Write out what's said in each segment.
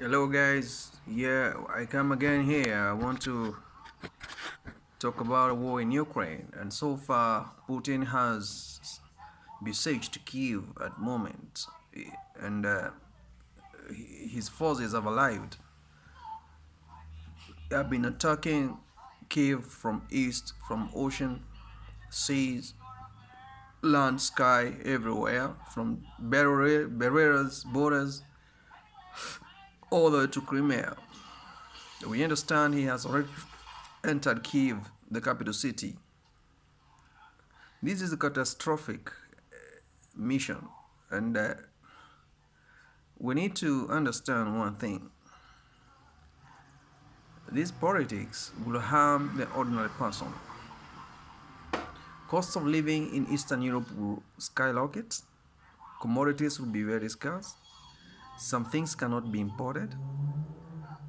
Hello guys, yeah, I come again here. I want to talk about a war in Ukraine, and so far Putin has besieged Kyiv at the moment, and his forces have arrived. They have been attacking Kyiv from east, from ocean, seas, land, sky, everywhere, from barriers, borders, all the way to Crimea. We understand he has already entered Kyiv, the capital city. This is a catastrophic mission, and we need to understand one thing. These politics will harm the ordinary person. Cost of living in Eastern Europe will skyrocket. Commodities will be very scarce. Some things cannot be imported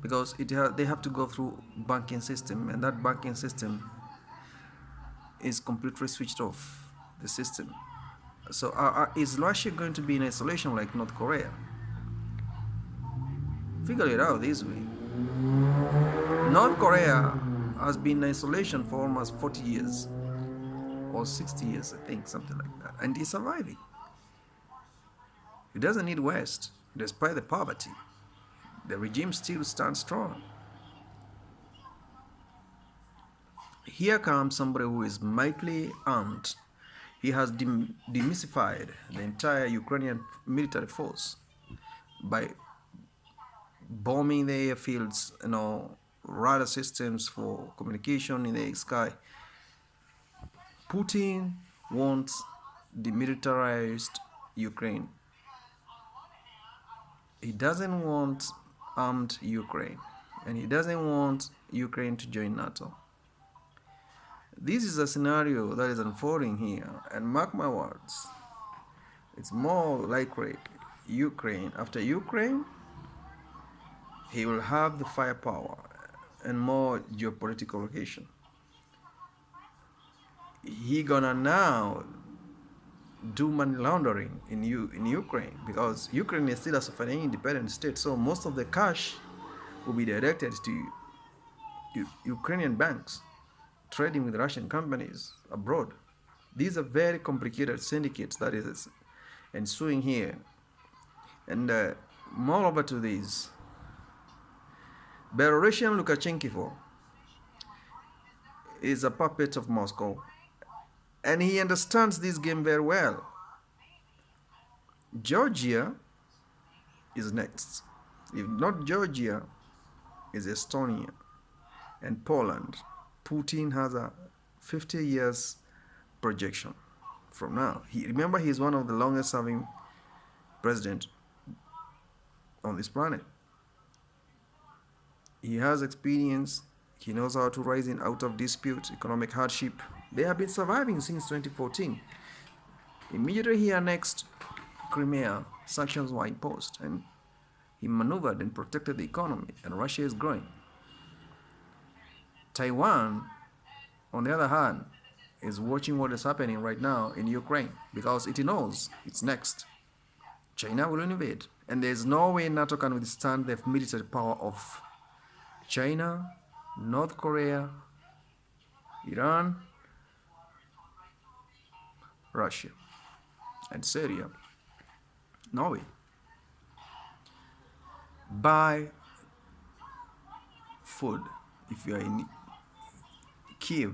because they have to go through banking system, and that banking system is completely switched off the system. So is Russia going to be in isolation like North Korea? Figure it out this way. North Korea has been in isolation for almost 40 years or 60 years, I think, something like that, and is surviving. It doesn't need West, despite the poverty. The regime still stands strong. Here comes somebody who is mightily armed. He has demystified the entire Ukrainian military force by bombing the airfields, radar systems for communication in the sky. Putin wants demilitarized Ukraine. He doesn't want armed Ukraine, and he doesn't want Ukraine to join NATO. This is a scenario that is unfolding here, and mark my words, it's more likely after Ukraine, he will have the firepower and more geopolitical location. He gonna now do money laundering in Ukraine, because Ukraine is still a sovereign independent state, so most of the cash will be directed to Ukrainian banks trading with Russian companies abroad. These are very complicated syndicates that is ensuing here, and moreover to this, Belarusian Lukashenko is a puppet of Moscow, and he understands this game very well. Georgia is next. If not Georgia, is Estonia and Poland. Putin has a 50 years projection from now. Remember, he's one of the longest serving president on this planet. He has experience. He knows how to rise in out of dispute, economic hardship. They have been surviving since 2014. Immediately he annexed Crimea, sanctions were imposed, and he maneuvered and protected the economy, and Russia is growing. Taiwan, on the other hand, is watching what is happening right now in Ukraine because it knows it's next. China will invade, and there's no way NATO can withstand the military power of China, North Korea, Iran, Russia, and Syria. No way. Buy food if you are in Kyiv.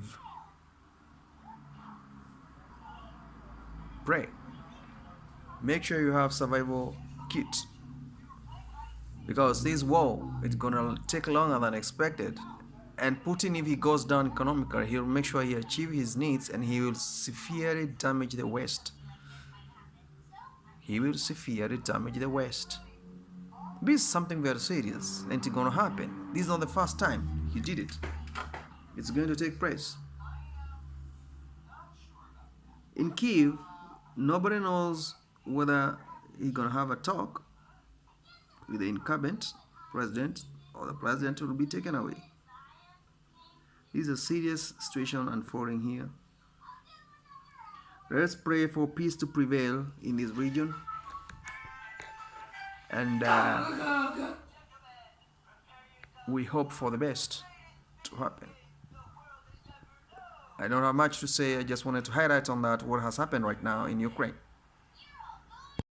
Pray. Make sure you have survival kits, because this war is gonna take longer than expected. And Putin, if he goes down economically, he'll make sure he achieves his needs, and he will severely damage the West. He will severely damage the West. This is something very serious, and it's gonna happen. This is not the first time he did it. It's going to take place. In Kyiv, nobody knows whether he's gonna have a talk with the incumbent president, or the president will be taken away. This is a serious situation unfolding here. Let's pray for peace to prevail in this region, and we hope for the best to happen. I don't have much to say. I just wanted to highlight on that what has happened right now in Ukraine.